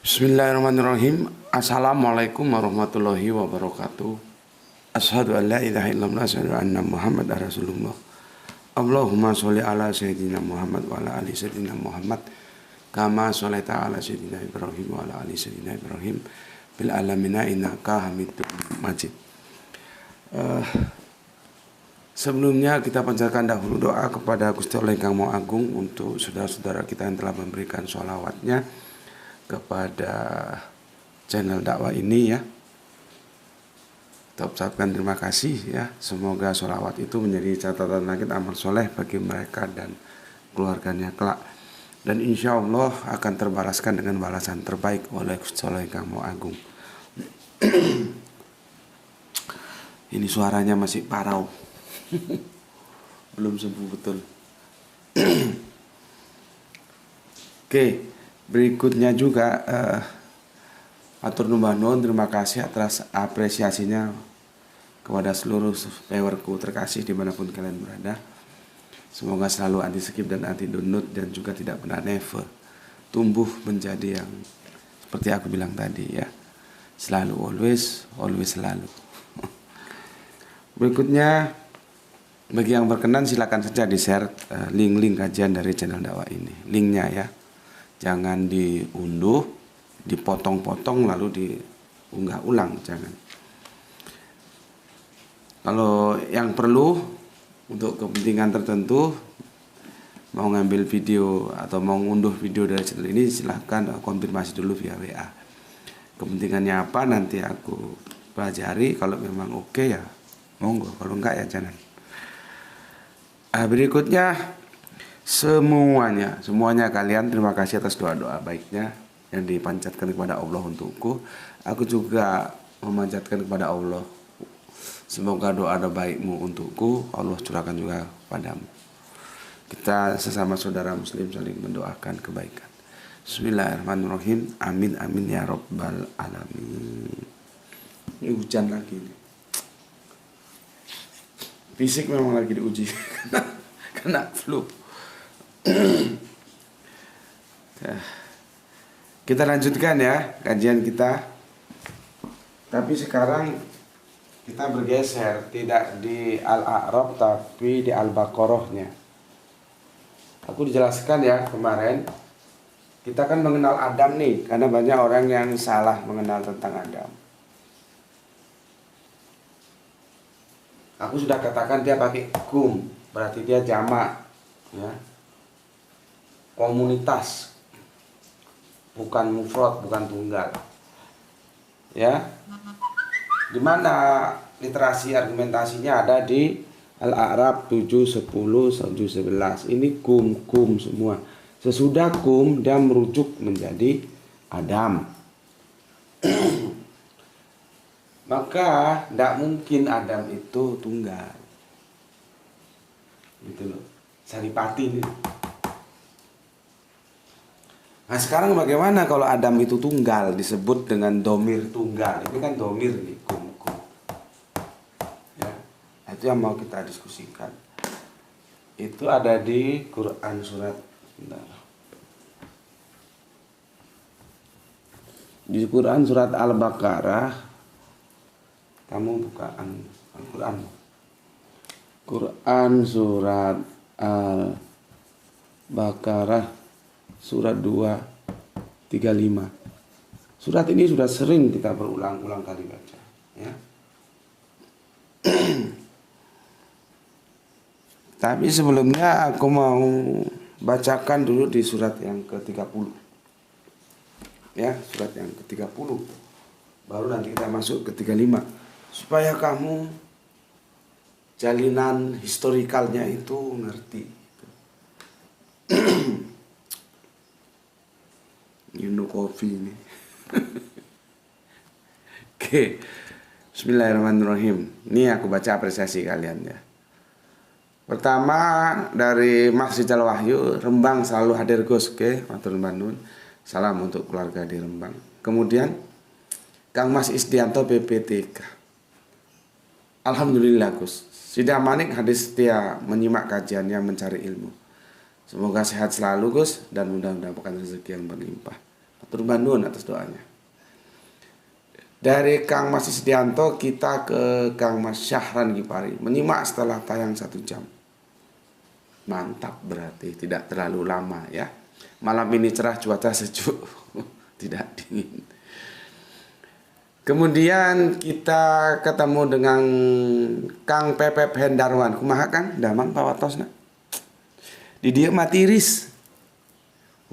Bismillahirrahmanirrahim. Assalamualaikum warahmatullahi wabarakatuh. Asyhadu an la ilaha illallah, asyhadu anna Muhammadar Rasulullah. Allahumma sholli ala sayyidina Muhammad wa ala ali sayyidina Muhammad kama sholaita ala sayyidina Ibrahim wa ala ali sayyidina Ibrahim bil alamina innaka Hamidum Majid. Sebelumnya kita panjatkan dahulu doa kepada Gusti Allah Ingkang Maha Agung untuk saudara-saudara kita yang telah memberikan sholawatnya kepada channel dakwah ini ya. Kita ucapkan terima kasih ya. Semoga sholawat itu menjadi catatan langit amal soleh bagi mereka dan keluarganya kelak. Dan insya Allah akan terbalaskan dengan balasan terbaik oleh Gusti Allah Ingkang Maha Agung. Ini suaranya masih parau. Belum sembuh betul. Oke. Berikutnya juga atur numbah nuwun, terima kasih atas apresiasinya kepada seluruh viewerku terkasih dimanapun kalian berada. Semoga selalu anti skip dan anti download dan juga tidak pernah never tumbuh menjadi yang seperti aku bilang tadi ya, selalu always selalu. Berikutnya bagi yang berkenan silakan saja di share link-link kajian dari channel dakwah ini, linknya ya. Jangan diunduh, dipotong-potong lalu diunggah ulang, jangan. Kalau yang perlu untuk kepentingan tertentu, mau ngambil video atau mau ngunduh video dari channel ini, silahkan konfirmasi dulu via WA. Kepentingannya apa nanti aku pelajari, kalau memang oke ya monggo, kalau enggak ya jangan. Berikutnya semuanya kalian terima kasih atas doa-doa baiknya yang dipanjatkan kepada Allah untukku. Aku juga memanjatkan kepada Allah, semoga doa-doa baikmu untukku Allah curahkan juga padamu. Kita sesama saudara muslim saling mendoakan kebaikan. Bismillahirrahmanirrahim. Amin amin ya rabbal alamin. Ini hujan lagi nih. Fisik memang lagi diuji kena flu. Kita lanjutkan ya kajian kita. Tapi sekarang kita bergeser, tidak di Al-A'raf tapi di Al-Baqarahnya. Aku dijelaskan ya kemarin. Kita kan mengenal Adam nih, karena banyak orang yang salah mengenal tentang Adam. Aku sudah katakan dia pakai kum, berarti dia jamak ya. Komunitas, bukan mufrad, bukan tunggal ya. Dimana literasi argumentasinya ada di Al-A'raf 7, 10, 11. Ini kum semua. Sesudah kum dia merujuk menjadi Adam. Maka tidak mungkin Adam itu tunggal gitu loh, saripati nih. Nah sekarang bagaimana kalau Adam itu tunggal, disebut dengan domir tunggal. Ini kan domir nih, kum. Ya, itu yang mau kita diskusikan. Itu ada di Quran surat, di Quran surat Al-Baqarah. Kamu buka Al-Quran. Quran surat Al-Baqarah surat 235. Surat ini sudah sering kita berulang-ulang kali baca ya. Tapi sebelumnya aku mau bacakan dulu di surat yang ke-30 ya, surat yang ke-30. Baru nanti kita masuk ke 35 supaya kamu jalinan historikalnya itu ngerti. Minum kopi ini. Oke. Bismillahirrahmanirrahim. Ini aku baca apresiasi kalian ya. Pertama dari Masjid Al Wahyu Rembang, selalu hadir Gus. Oke, matur nuwun. Salam untuk keluarga di Rembang. Kemudian Kang Mas Isdianto PPTK. Alhamdulillah Gus. Sidang Manik hadis setia menyimak kajiannya mencari ilmu. Semoga sehat selalu Gus dan mudah-mudahan rezeki yang berlimpah. Atur nuhun atas doanya. Dari Kang Mas Isdianto kita ke Kang Mas Syahran Gipari. Menyimak setelah tayang 1 jam. Mantap, berarti tidak terlalu lama ya. Malam ini cerah, cuaca sejuk, tidak dingin. Kemudian kita ketemu dengan Kang Pepep Hendarwan. Kumaha Kang? Damang pawatosna. Di dia mati iris.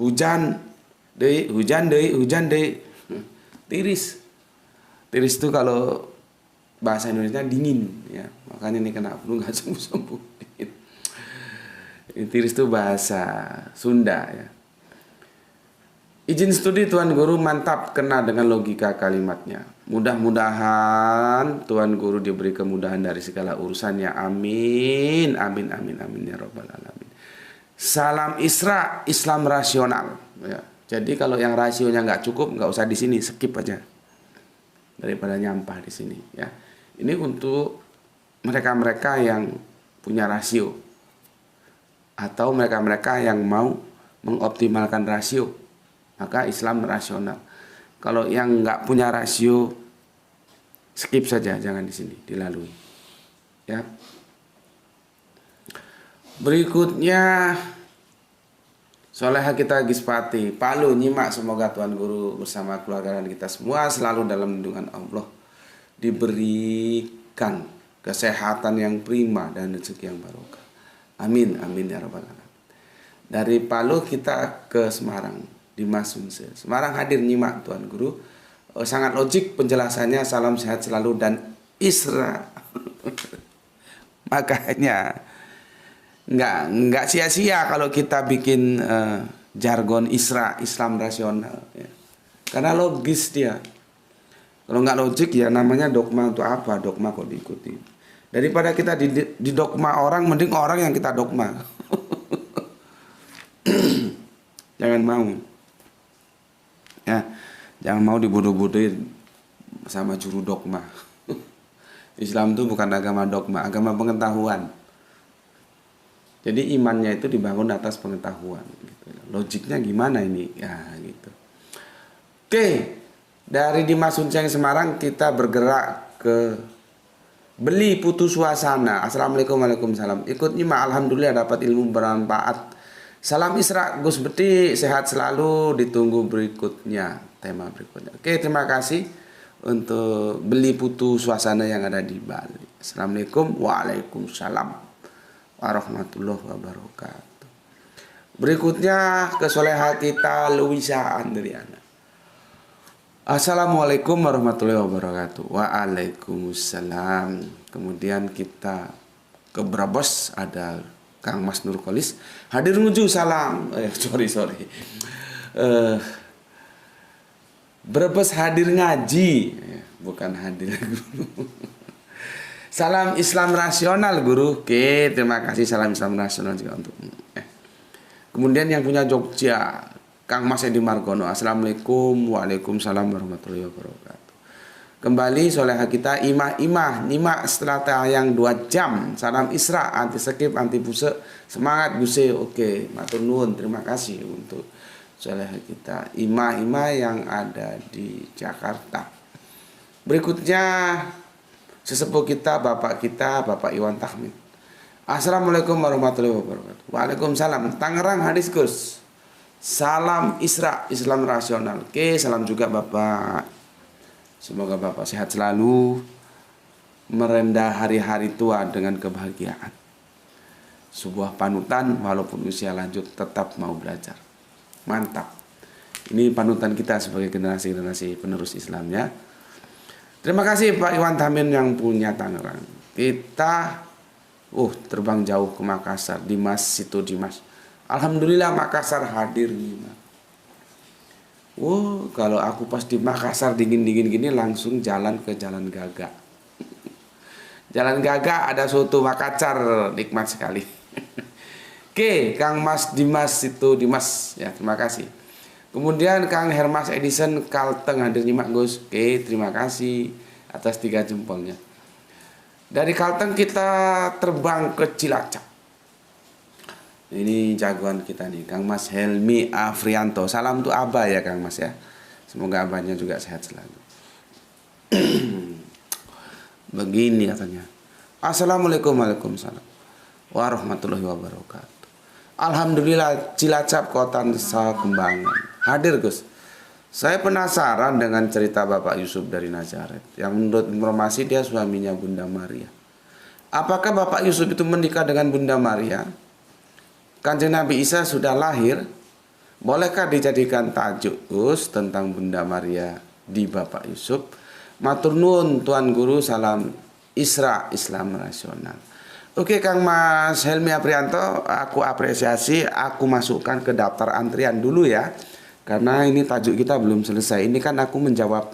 Hujan deui, hujan deui, hujan deui. Tiris. Tiris itu kalau bahasa Indonesia dingin ya. Makanya ini kena flu enggak sembuh-sembuh. Tiris itu bahasa Sunda ya. Izin studi Tuan Guru mantap, kena dengan logika kalimatnya. Mudah-mudahan Tuan Guru diberi kemudahan dari segala urusannya. Amin. Amin, amin, amin ya Rabbal Alamin. Salam Isra, Islam rasional ya. Jadi kalau yang rasionya nggak cukup, nggak usah di sini, skip aja. Daripada nyampah di sini ya. Ini untuk mereka-mereka yang punya rasio atau mereka-mereka yang mau mengoptimalkan rasio, maka Islam rasional. Kalau yang nggak punya rasio, skip saja, jangan di sini, dilalui ya. Berikutnya Soleha kita Gispati Palu nyimak, semoga Tuan Guru bersama keluarga dan kita semua selalu dalam lindungan Allah, diberikan kesehatan yang prima dan rezeki yang barokah. Amin, amin ya Rabbal Alamin. Dari Palu kita ke Semarang, Dimas Sunse. Semarang hadir nyimak Tuan Guru. Sangat logik penjelasannya, salam sehat selalu dan Isra. Makanya nggak sia-sia kalau kita bikin jargon Isra, Islam rasional ya. Karena logis dia. Kalau nggak logik ya namanya dogma. Untuk apa dogma kok diikuti? Daripada kita di dogma orang, mending orang yang kita dogma. Jangan mau ya, jangan mau dibodoh-bodohin sama juru dogma. Islam itu bukan agama dogma, agama pengetahuan. Jadi imannya itu dibangun atas pengetahuan gitu. Logiknya gimana ini? Ya gitu. Oke, dari Dimas Sunceng Semarang kita bergerak ke Beli Putu Suasana. Assalamualaikum, waalaikumsalam. Ikut nyimak, alhamdulillah dapat ilmu bermanfaat. Salam Isra Gus Beti, sehat selalu, ditunggu berikutnya, tema berikutnya. Oke, terima kasih untuk Beli Putu Suasana yang ada di Bali. Assalamualaikum, waalaikumsalam warahmatullahi wabarakatuh. Berikutnya ke soleha kita Luisa Andriana. Assalamualaikum warahmatullahi wabarakatuh. Waalaikumsalam. Kemudian kita ke Brebes, ada Kang Mas Nurkolis hadir menuju salam. Sorry. Brebes hadir ngaji, bukan hadir guru. Salam Islam rasional Guru. Oke, terima kasih, salam Islam rasional juga untuk. Kemudian yang punya Jogja, Kang Mas Edi Margono. Assalamualaikum, waalaikumsalam warahmatullahi wabarakatuh. Kembali soleha kita imah nyimak setelah tayang 2 jam. Salam Isra, anti skip, anti buse. Semangat Guse. Oke, matur nuwun, terima kasih untuk soleha kita imah yang ada di Jakarta. Berikutnya sesepuh kita, Bapak Iwan Tahmid. Assalamualaikum warahmatullahi wabarakatuh. Waalaikumsalam. Tangerang hadis Gus. Salam Isra, Islam rasional. Oke, salam juga Bapak. Semoga Bapak sehat selalu, merendah hari-hari tua dengan kebahagiaan. Sebuah panutan walaupun usia lanjut tetap mau belajar. Mantap. Ini panutan kita sebagai generasi-generasi penerus Islamnya. Terima kasih Pak Iwan Tamin yang punya Tangerang. Kita terbang jauh ke Makassar, Dimas. Alhamdulillah Makassar hadir nih. Kalau aku pas di Makassar dingin-dingin gini langsung jalan ke Jalan Gagak. Jalan Gagak ada soto Makassar, nikmat sekali. Oke, Kang Mas Dimas ya, terima kasih. Kemudian Kang Hermas Edison Kalteng hadir nyimak Gus. Oke, terima kasih atas 3 jempolnya. Dari Kalteng kita terbang ke Cilacap. Ini jagoan kita nih, Kang Mas Helmi Afrianto. Salam tuh Abah ya Kang Mas ya. Semoga abahnya juga sehat selalu. Begini katanya. Assalamualaikum Waalaikumsalam warahmatullahi wabarakatuh. Alhamdulillah Cilacap Kota Nusa Kembangan. Hadir Gus. Saya penasaran dengan cerita Bapak Yusuf dari Nazaret, yang menurut informasi dia suaminya Bunda Maria. Apakah Bapak Yusuf itu menikah dengan Bunda Maria? Kanjeng Nabi Isa sudah lahir. Bolehkah dijadikan tajuk Gus tentang Bunda Maria di Bapak Yusuf? Matur nuwun Tuan Guru, salam Isra Islam Rasional. Oke Kang Mas Helmi Aprianto, aku apresiasi, aku masukkan ke daftar antrian dulu ya. Karena ini tajuk kita belum selesai. Ini kan aku menjawab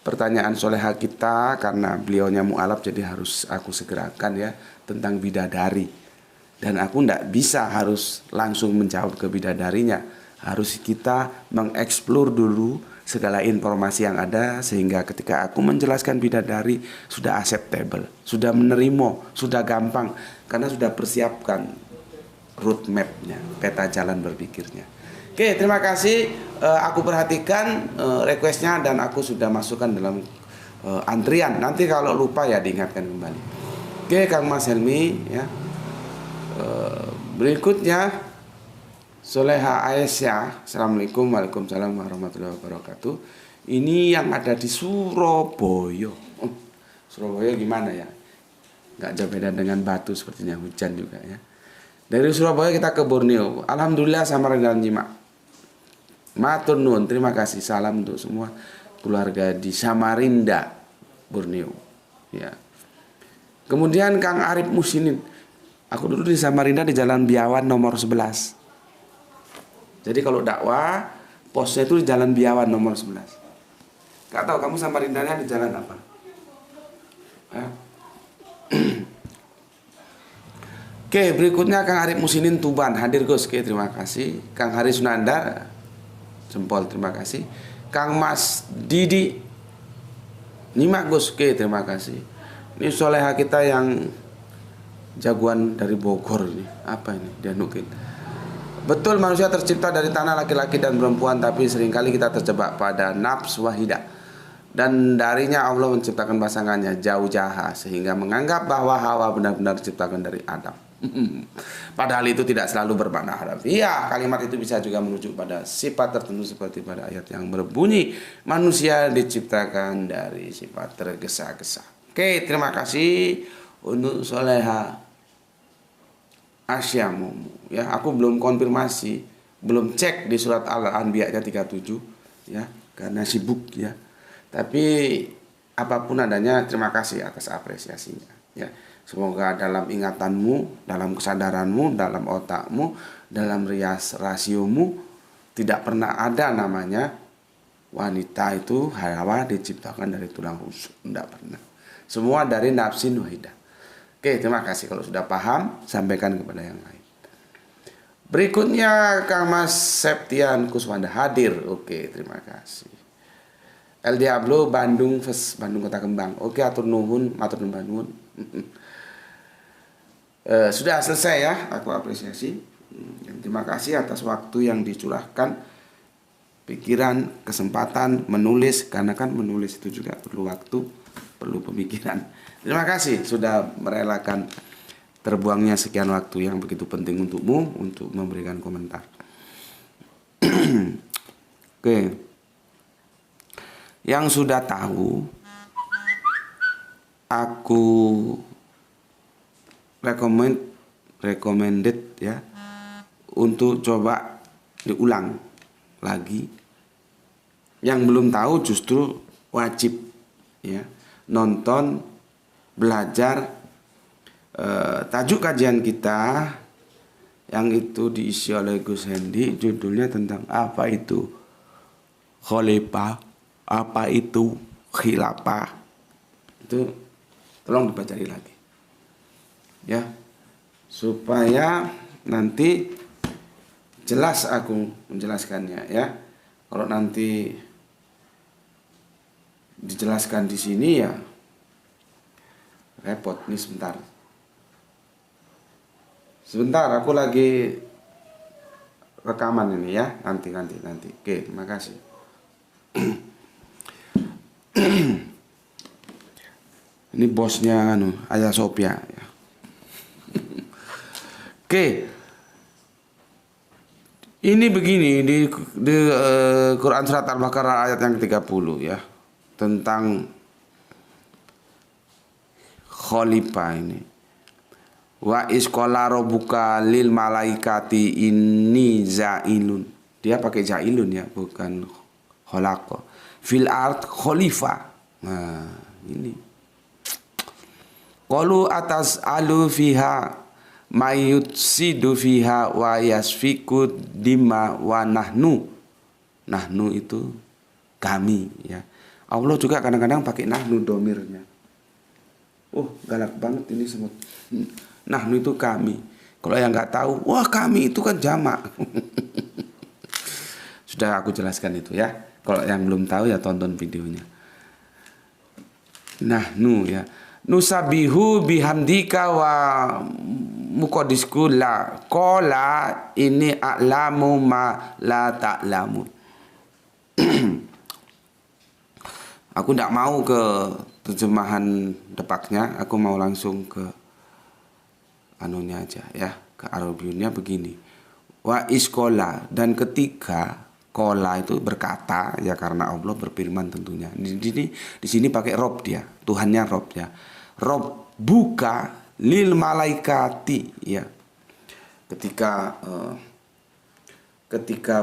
pertanyaan soleha kita karena beliaunya mu'alaf, jadi harus aku segerakan ya tentang bidadari. Dan aku tidak bisa harus langsung menjawab ke bidadarinya. Harus kita mengeksplor dulu segala informasi yang ada, sehingga ketika aku menjelaskan bidadari sudah acceptable, sudah menerima, sudah gampang, karena sudah persiapkan roadmap-nya, peta jalan berpikirnya. Oke, terima kasih. Aku perhatikan requestnya dan aku sudah masukkan dalam antrian. Nanti kalau lupa ya diingatkan kembali. Oke, Kang Mas Helmi ya. Berikutnya Soleha Aisyah. Assalamualaikum Waalaikumsalam warahmatullahi wabarakatuh. Ini yang ada di Surabaya. Surabaya gimana ya? Nggak jauh beda dengan Batu sepertinya, hujan juga ya. Dari Surabaya kita ke Borneo. Alhamdulillah sama dengan nyimak. Matur nuwun, terima kasih. Salam untuk semua keluarga di Samarinda, Borneo. Ya. Kemudian Kang Arif Musinin. Aku dulu di Samarinda di Jalan Biawan nomor 11. Jadi kalau dakwah, posnya itu di Jalan Biawan nomor 11. Gak tahu kamu Samarindanya di jalan apa? Oke, berikutnya Kang Arif Musinin Tuban. Hadir Gus, oke terima kasih. Kang Hari Sunanda, jempol terima kasih. Kang Mas Didi nyimak Gus, oke terima kasih. Ini soleha kita yang jagoan dari Bogor ini. Apa ini? Dia nukil. Betul manusia tercipta dari tanah laki-laki dan perempuan, tapi seringkali kita terjebak pada nafs wahidah. Dan darinya Allah menciptakan pasangannya jauh jaha, sehingga menganggap bahwa Hawa benar-benar diciptakan dari Adam. Padahal itu tidak selalu bermakna harfiah. Kalimat itu bisa juga merujuk pada sifat tertentu, seperti pada ayat yang berbunyi manusia diciptakan dari sifat tergesa-gesa. Oke, terima kasih untuk soleha Asyamu ya. Aku belum konfirmasi, belum cek di surat Al-Anbiya 37 ya, karena sibuk ya. Tapi apapun adanya, terima kasih atas apresiasinya ya. Semoga dalam ingatanmu, dalam kesadaranmu, dalam otakmu, dalam rasiomu tidak pernah ada namanya wanita itu Hawa diciptakan dari tulang rusuk, tidak pernah. Semua dari nafsin wahidah. Oke, terima kasih. Kalau sudah paham, sampaikan kepada yang lain. Berikutnya Kang Mas Septian Kuswanda hadir. Oke, terima kasih. El Diablo Bandung Bandung Kota Kembang. Oke, atur nuhun, matur nuhun. Sudah selesai ya, aku apresiasi. Terima kasih atas waktu yang dicurahkan, pikiran, kesempatan menulis, karena kan menulis itu juga perlu waktu, perlu pemikiran. Terima kasih sudah merelakan terbuangnya sekian waktu yang begitu penting untukmu untuk memberikan komentar. Oke. Yang sudah tahu, aku recommended ya untuk coba diulang lagi. Yang belum tahu justru wajib ya nonton, belajar tajuk kajian kita yang itu diisi oleh Gus Hendi, judulnya tentang apa itu khalifah, apa itu khilafah. Itu tolong dibaca lagi ya, supaya nanti jelas aku menjelaskannya ya. Kalau nanti dijelaskan di sini ya repot. Ini sebentar aku lagi rekaman ini ya, nanti. Oke, terima kasih. Ini bosnya Ayah Sophia ya. Oke. Ini begini di Quran surat Al-Baqarah ayat yang 30 ya, tentang khalifah ini. Wa isqala rabbuka lil malaikati inni zailun. Dia pakai zailun ya, bukan khalaqa. Fil ard khalifah. Nah, ini. Qalu atas alu fiha mayutsidu fiha wa yasfiku dima wa nahnu. Nahnu itu kami ya. Allah juga kadang-kadang pakai nahnu domirnya. Oh, galak banget ini semut. Nahnu itu kami. Kalau yang nggak tahu, wah kami itu kan jamak. Sudah aku jelaskan itu ya. Kalau yang belum tahu ya tonton videonya. Nahnu ya. Nusabihu bihamdika wa muqaddisku la qala ini a'lamu ma la ta'lamun. Aku tidak mau ke terjemahan depaknya, aku mau langsung ke anunya aja ya, ke Arabiunnya begini. Wa iskola, dan ketika kola itu berkata ya, karena Allah berfirman tentunya. Di sini pakai rob dia, Tuhannya rob ya. Rob buka lil malaikati ya. Ketika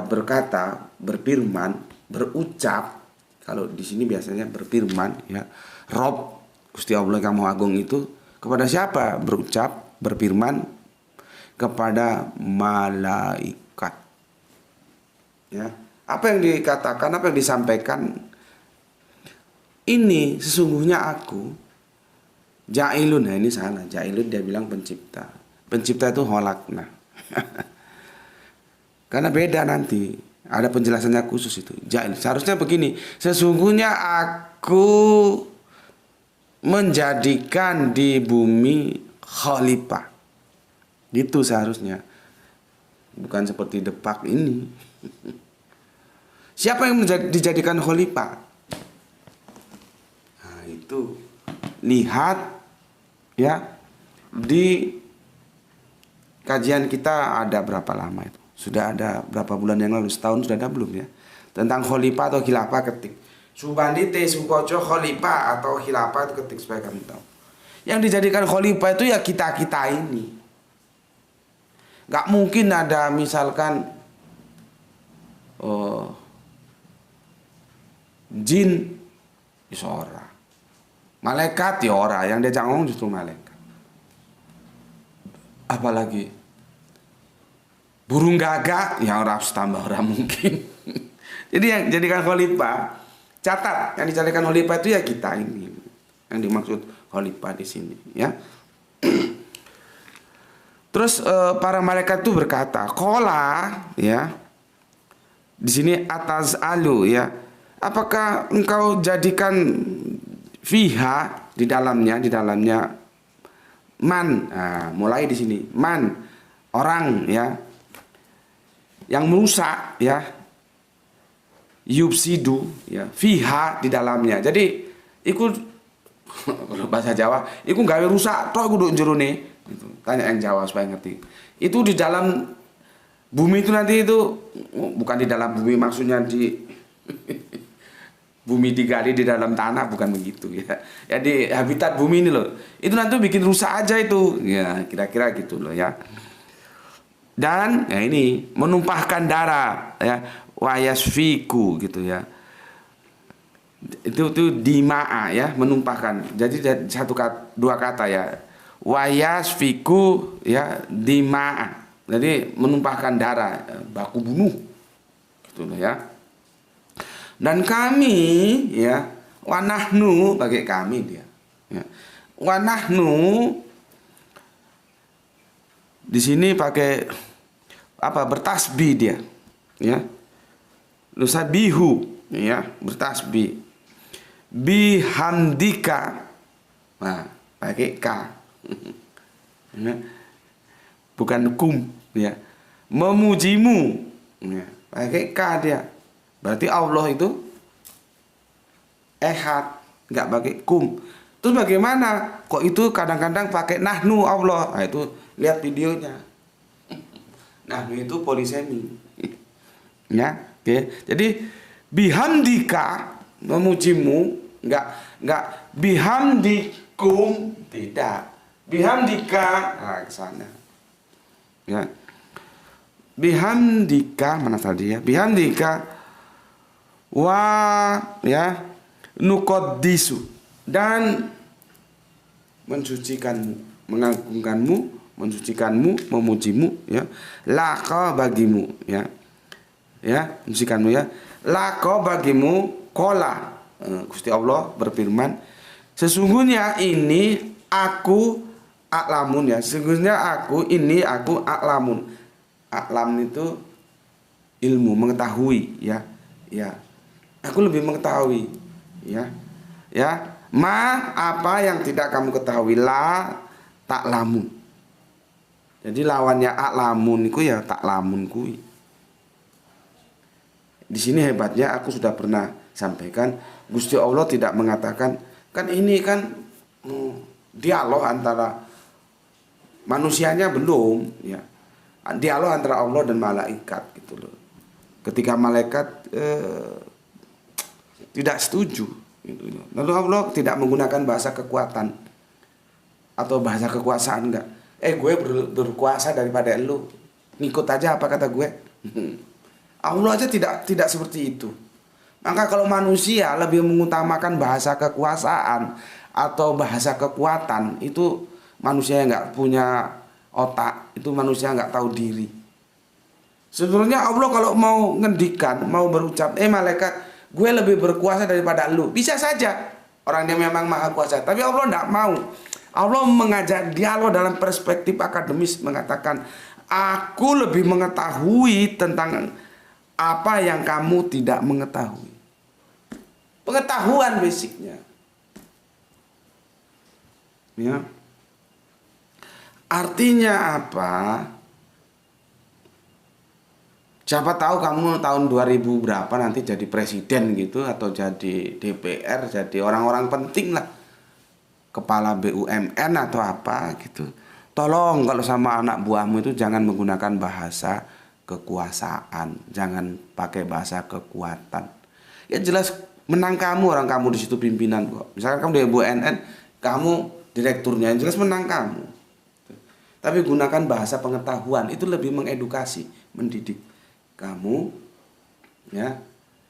berkata, berfirman, berucap, kalau di sini biasanya berfirman ya. Rob Gusti Allah yang Maha Agung itu kepada siapa berucap, berfirman? Kepada malaikat. Ya. Apa yang dikatakan, apa yang disampaikan? Ini sesungguhnya aku Jailun, nah ini salah. Jailun dia bilang pencipta. Pencipta itu holakna. Karena beda nanti. Ada penjelasannya khusus itu. Jail. Seharusnya begini. Sesungguhnya aku menjadikan di bumi khalifah. Itu seharusnya. Bukan seperti depak ini. Siapa yang dijadikan khalifah? Nah itu. Lihat ya, di kajian kita ada berapa lama itu? Sudah ada berapa bulan yang lalu? Setahun sudah ada belum ya? Tentang khalifah atau khilafah, ketik Subandite Sukoco khalifah atau khilafah itu, ketik supaya kamu tahu. Yang dijadikan khalifah itu ya kita-kita ini. Gak mungkin ada misalkan jin isora, malaikat ya ora, yang diajak ngomong justru malaikat. Apalagi burung gagak yang ora tambah ora mungkin. Jadi yang jadikan khalifah, catat, yang dijadikan khalifah itu ya kita ini. Yang dimaksud khalifah di sini ya. Terus para malaikat itu berkata, "Qala," ya. Di sini atas alu ya. Apakah engkau jadikan fiha di dalamnya man, nah, mulai di sini man, orang ya yang merusak ya, yufsidu ya, fiha di dalamnya. Jadi ikut bahasa Jawa, ikut gawe rusak toh kudu jerone gitu. Tanya yang Jawa supaya ngerti. Itu di dalam bumi itu nanti itu bukan di dalam bumi, maksudnya di bumi digali di dalam tanah, bukan begitu ya. Ya di habitat bumi ini loh. Itu nanti bikin rusak aja itu. Ya, kira-kira gitu loh ya. Dan ya ini menumpahkan darah ya, wayasfiku gitu ya. Itu dima'a ya, menumpahkan. Jadi dua kata ya. Wayasfiku ya, dima'a. Jadi menumpahkan darah, baku bunuh. Gitu loh ya. Dan kami ya, wanahnu pakai kami dia ya. Wanahnu di sini pakai apa, bertasbih dia ya. Nusabihu ya, bertasbih bihamdika, nah pakai k ya. Bukan kum ya, memujimu Ya, pakai K dia. Berarti Allah itu ehad, nggak pakai kum. Terus bagaimana? Kok itu kadang-kadang pakai nahnu Allah? Nah, itu lihat videonya. Nahnu itu polisemi. Ya, oke. Jadi bihamdika, memujimu, nggak bihamdikum, tidak. Bihamdika, nah ke sana. Ya. Bihamdika, mana tadi ya? Bihamdika ya nuqaddisu, dan mensucikanmu, mengagungkanmu, mensucikanmu, memujimu, ya. Laka bagimu, ya. Ya, mensucikanmu, ya. Laka bagimu, kola. Gusti Allah berfirman, sesungguhnya ini aku aklamun, ya. Sesungguhnya aku aklamun. Aklam itu ilmu, mengetahui, ya. Ya. Aku lebih mengetahui, ya. Ya, apa yang tidak kamu ketahui, la taklamun. Jadi lawannya aklamun itu ya taklamun kui. Di sini hebatnya, aku sudah pernah sampaikan, Gusti Allah tidak mengatakan, kan ini kan dialog antara manusianya belum, ya. Dialog antara Allah dan malaikat gitu loh. Ketika malaikat tidak setuju gitu. Lalu Allah tidak menggunakan bahasa kekuatan atau bahasa kekuasaan, enggak. Gue berkuasa daripada lu. Ngikut aja apa kata gue. Allah aja tidak seperti itu. Maka kalau manusia lebih mengutamakan bahasa kekuasaan atau bahasa kekuatan, itu manusia yang nggak punya otak, itu manusia nggak tahu diri. Sebenarnya Allah kalau mau ngendikan, mau berucap, malaikat, gue lebih berkuasa daripada lu, bisa saja. Orang dia memang maha kuasa, tapi Allah tidak mau. Allah mengajak dialog dalam perspektif akademis, mengatakan, aku lebih mengetahui tentang apa yang kamu tidak mengetahui. Pengetahuan basicnya, ya. Artinya apa? Siapa tahu kamu tahun 2000 berapa nanti jadi presiden gitu, atau jadi DPR, jadi orang-orang penting lah, kepala BUMN atau apa gitu. Tolong kalau sama anak buahmu itu jangan menggunakan bahasa kekuasaan, jangan pakai bahasa kekuatan. Ya jelas menang kamu, orang kamu di situ pimpinan kok. Misalkan kamu di BUMN, kamu direkturnya, jelas menang kamu. Tapi gunakan bahasa pengetahuan, itu lebih mengedukasi, mendidik. Kamu, ya,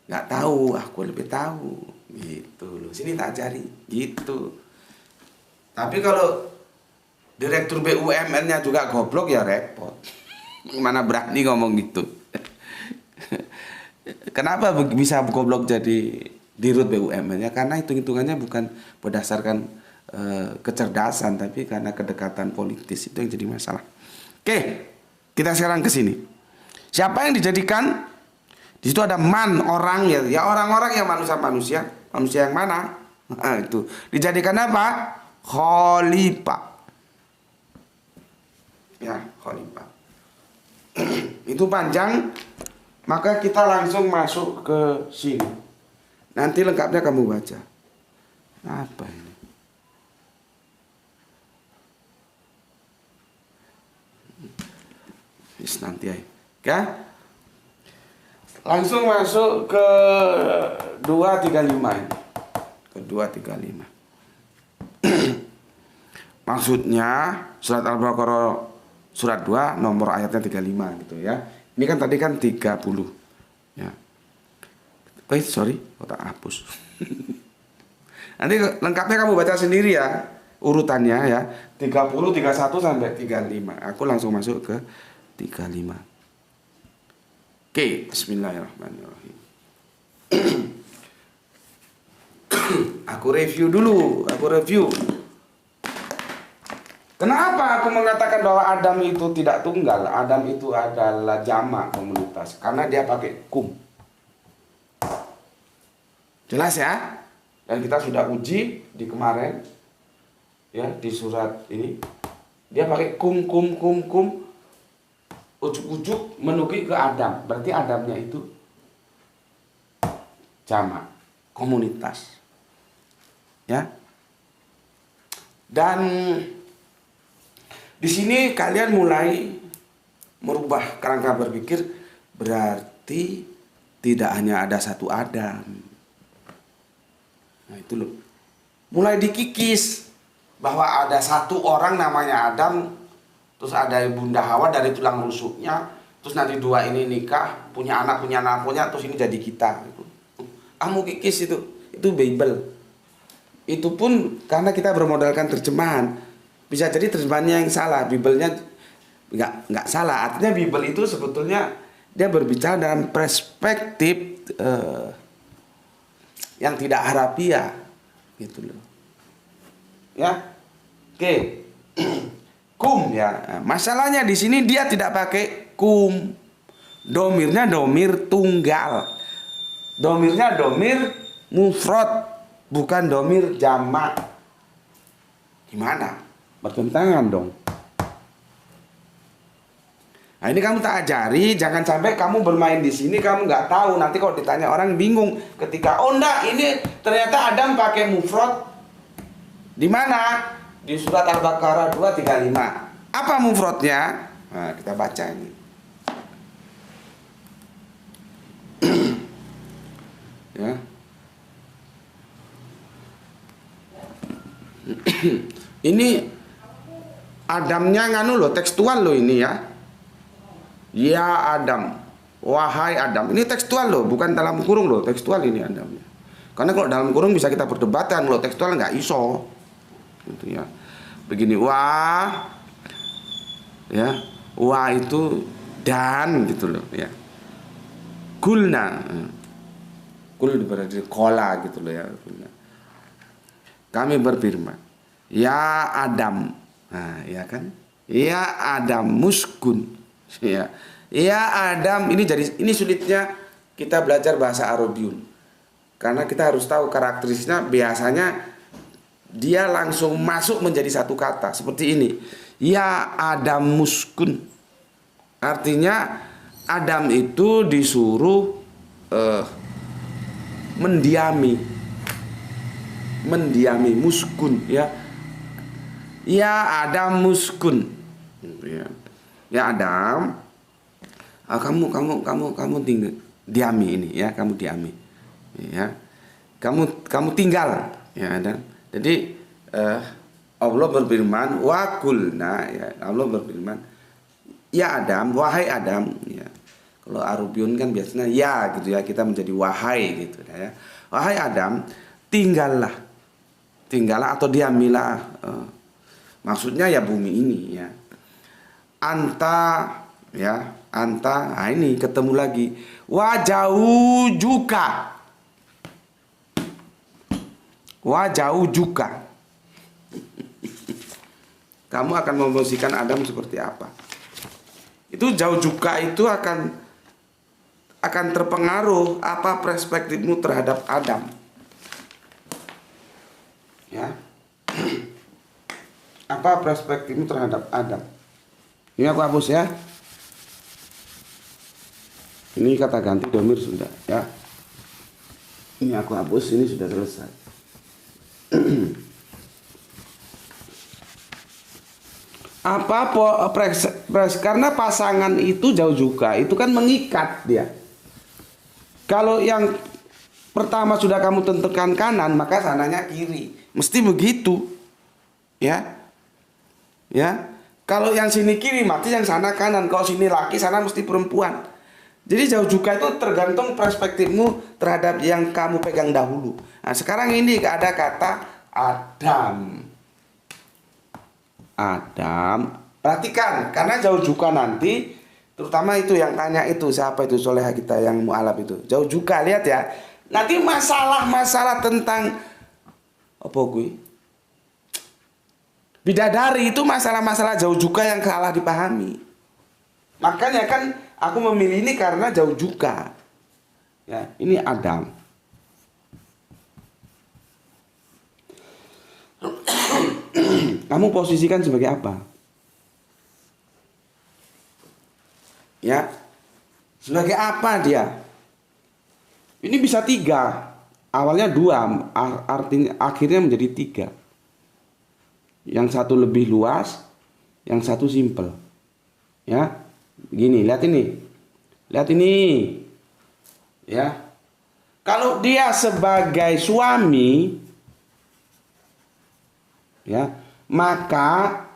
nggak tahu, aku lebih tahu, gitu loh. Sini tak ajari, gitu. Tapi kalau direktur BUMN-nya juga goblok, ya repot. Mana berani ngomong gitu. Kenapa bisa goblok jadi dirut BUMN-nya? Karena hitung-hitungannya bukan berdasarkan kecerdasan, tapi karena kedekatan politis. Itu yang jadi masalah. Oke, kita sekarang ke sini. Siapa yang dijadikan? Di situ ada man, orang, ya orang-orang yang manusia yang mana? Nah, itu dijadikan apa? Khalifah. Ya, khalifah. Itu panjang, maka kita langsung masuk ke sini. Nanti lengkapnya kamu baca. Apa ini? Nanti ya. Langsung masuk ke 235 ini. Ke 235. Maksudnya surat Al-Baqarah surat 2 nomor ayatnya 35 gitu ya. Ini kan tadi kan 30. Ya. Sorry, tak hapus. Nanti lengkapnya kamu baca sendiri ya, urutannya ya. 30, 31 sampai 35. Aku langsung masuk ke 35. Oke, bismillahirrahmanirrahim. Aku review dulu, Kenapa aku mengatakan bahwa Adam itu tidak tunggal? Adam itu adalah jamak komunitas, karena dia pakai kum. Jelas ya? Dan kita sudah uji di kemarin, ya, di surat ini. Dia pakai kum. ujuk-ujuk menuju ke Adam. Berarti Adamnya itu jamak, komunitas. Ya. Dan di sini kalian mulai merubah kerangka berpikir, berarti tidak hanya ada satu Adam. Nah itu loh. Mulai dikikis bahwa ada satu orang namanya Adam, terus ada Bunda Hawa dari tulang rusuknya, terus nanti dua ini nikah, punya anak, terus ini jadi kita. Kamu kikis itu Bible. Itu pun karena kita bermodalkan terjemahan. Bisa jadi terjemahannya yang salah, Bible-nya nggak salah. Artinya Bible itu sebetulnya dia berbicara dalam perspektif yang tidak harafiah, gitu loh. Ya, oke. Kum ya. Masalahnya di sini dia tidak pakai kum. Domirnya domir tunggal. Domirnya domir mufrad, bukan domir jamak. Gimana? Bertentangan dong. Nah ini kamu tak ajari, jangan sampai kamu bermain di sini kamu nggak tahu, nanti kalau ditanya orang bingung ketika enggak ini ternyata Adam pakai mufrad. Di mana? Di surat Al-Baqarah 235. Apa mufradnya? Nah, kita baca ini. Ya. Ini Adamnya nganu loh, tekstual loh ini ya. Ya Adam, wahai Adam. Ini tekstual loh, bukan dalam kurung loh, tekstual ini Adamnya. Karena kalau dalam kurung bisa kita perdebatkan, loh tekstual nggak iso. Gitu ya. Begini, wah, ya, wah itu dan gitu loh, ya. Kulna, kul berarti kola gitu loh ya. Kami berfirman, ya Adam, nah ya kan, ya Adam muskun. Ya Adam, ini sulitnya kita belajar bahasa Arabiun. Karena kita harus tahu karakteristiknya, biasanya dia langsung masuk menjadi satu kata seperti ini. Ya Adam muskun. Artinya Adam itu disuruh mendiami muskun ya. Ya Adam muskun. Ya. Ya Adam, kamu tinggal diami ini ya, kamu diami, ya, kamu tinggal, ya Adam. Jadi Allah berfirman, wa kulna, ya Allah berfirman, ya Adam, wahai Adam, ya. Kalau Arabiun kan biasanya ya gitu ya, kita menjadi wahai gitu ya. Wahai Adam, tinggallah atau diamilah, maksudnya ya bumi ini ya. Anta ya, anta, nah ini ketemu lagi. Wajau juga. Kamu akan memposisikan Adam seperti apa? Itu jauh juga itu akan terpengaruh apa perspektifmu terhadap Adam. Ya. Apa perspektifmu terhadap Adam? Ini aku hapus ya. Ini kata ganti domir sudah ya. Ini aku hapus, ini sudah selesai. Karena pasangan itu jauh juga, itu kan mengikat dia. Kalau yang pertama sudah kamu tentukan kanan, maka sananya kiri. Mesti begitu. Ya. Ya. Kalau yang sini kiri, mati yang sana kanan. Kalau sini laki, sana mesti perempuan. Jadi jauh juga itu tergantung perspektifmu terhadap yang kamu pegang dahulu. Nah sekarang ini ada kata Adam. Perhatikan, karena jauh juga nanti, terutama itu yang tanya itu, siapa itu soleha kita yang mu'alaf itu. Jauh juga, lihat ya. Nanti masalah-masalah tentang apa gue? Bidadari itu masalah-masalah jauh juga yang kalah dipahami. Makanya kan aku memilih ini karena jauh juga. Ya, ini Adam. Kamu posisikan sebagai apa? Ya, sebagai apa dia? Ini bisa 3. Awalnya 2, artinya akhirnya menjadi 3. Yang satu lebih luas, yang satu simple. Ya, gini, lihat ini. Lihat ini. Ya. Kalau dia sebagai suami, ya, maka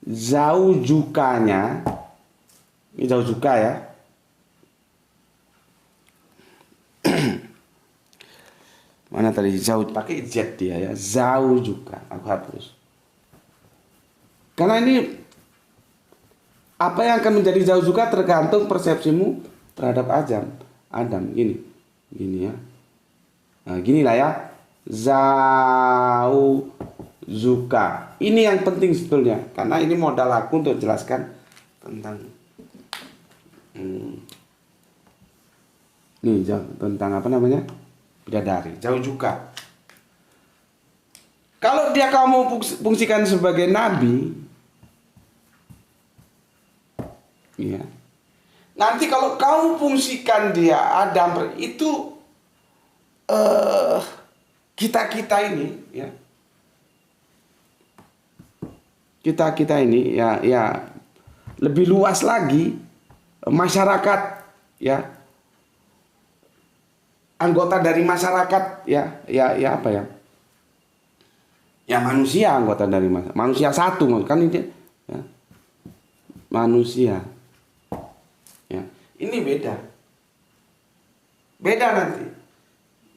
zaujukanya, ini zaujuka ya. Mana tadi zauj, pakai z dia ya, zaujuka. Aku hapus. Karena ini apa yang akan menjadi zaujuka tergantung persepsimu terhadap Adam, gini ya. Nah, ginilah ya, zaujuka. Ini yang penting sebetulnya, karena ini modal aku untuk jelaskan tentang tentang apa namanya, bidadari, zaujuka. Kalau dia kamu fungsikan sebagai nabi, ya. Nanti kalau kamu fungsikan dia Adam itu kita ini ya. Kita ini ya lebih luas lagi, masyarakat ya. Anggota dari masyarakat ya apa ya? Ya manusia, anggota dari manusia satu kan ini ya. Manusia. Ya, ini beda nanti.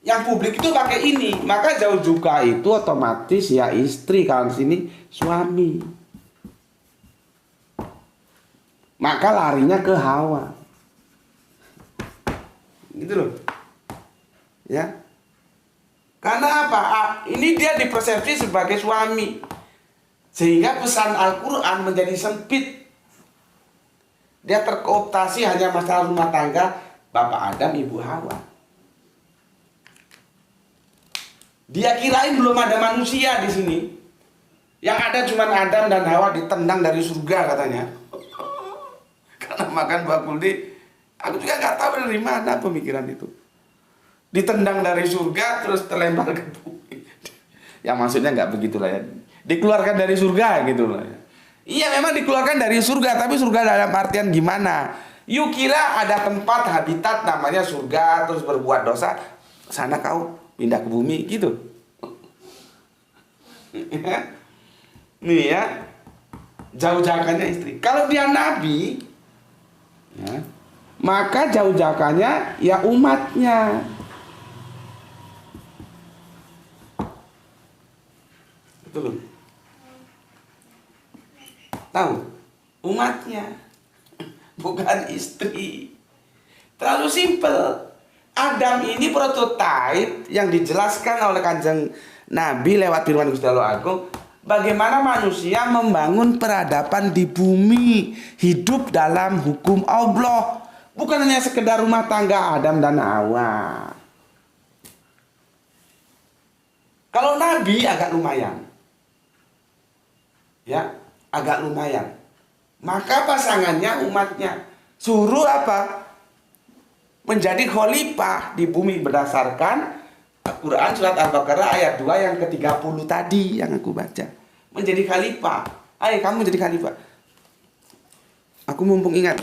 Yang publik itu pakai ini, maka zaujuka itu otomatis ya istri, kalau sini suami. Maka larinya ke Hawa. Gitu loh. Ya. Karena apa? Ini dia dipersepsi sebagai suami. Sehingga pesan Al-Qur'an menjadi sempit. Dia terkooptasi hanya masalah rumah tangga, Bapak Adam, Ibu Hawa. Dia kirain belum ada manusia di sini. Yang ada cuma Adam dan Hawa ditendang dari surga katanya. Karena makan buah kuldi. Aku juga nggak tahu dari mana pemikiran itu. Ditendang dari surga terus terlempar ke bumi. Ya maksudnya nggak begitulah ya. Dikeluarkan dari surga gitu lah ya. Iya memang dikeluarkan dari surga, tapi surga dalam artian gimana? You kira ada tempat habitat namanya surga, terus berbuat dosa, sana kau pindah ke bumi gitu. Nih ya, jauh-jauhkannya istri. Kalau dia nabi, ya, maka jauh-jauhkannya ya umatnya. Betul. Tahu, umatnya, bukan istri. Terlalu simpel. Adam ini prototipe yang dijelaskan oleh Kanjeng Nabi lewat firman Gusti Allah Agung. Bagaimana manusia membangun peradaban di bumi, hidup dalam hukum Allah. Bukan hanya sekedar rumah tangga Adam dan Hawa. Kalau Nabi agak lumayan. Ya, agak lumayan. Maka pasangannya umatnya suruh apa? Menjadi khalifah di bumi berdasarkan Al-Quran surat Al-Baqarah ayat 2 yang ke-30 tadi yang aku baca. Menjadi khalifah. Ayo kamu jadi khalifah. Aku mumpung ingat,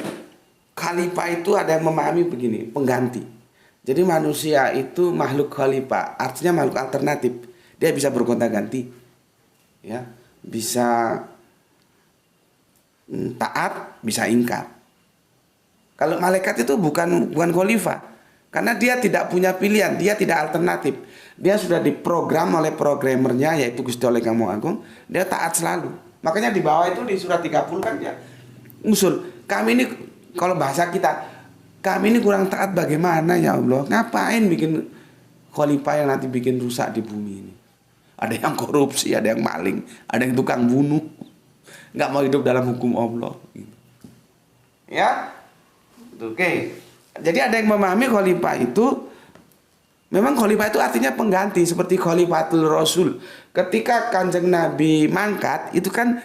khalifah itu ada yang memahami begini, pengganti. Jadi manusia itu makhluk khalifah, artinya makhluk alternatif. Dia bisa bergonta-ganti. Ya, bisa taat, bisa ingkar. Kalau malaikat itu bukan khalifah, karena dia tidak punya pilihan, dia tidak alternatif. Dia sudah diprogram oleh programmernya yaitu Gusti Allah Kang Maha Agung, dia taat selalu. Makanya di bawah itu di surat 30 kan ya usul, kami ini kalau bahasa kita, kami ini kurang taat bagaimana ya Allah? Ngapain bikin khalifah yang nanti bikin rusak di bumi ini? Ada yang korupsi, ada yang maling, ada yang tukang bunuh, nggak mau hidup dalam hukum Allah. Ya, oke. Jadi ada yang memahami khalifah itu, memang khalifah itu artinya pengganti, seperti khalifatul Rasul. Ketika Kanjeng Nabi mangkat, itu kan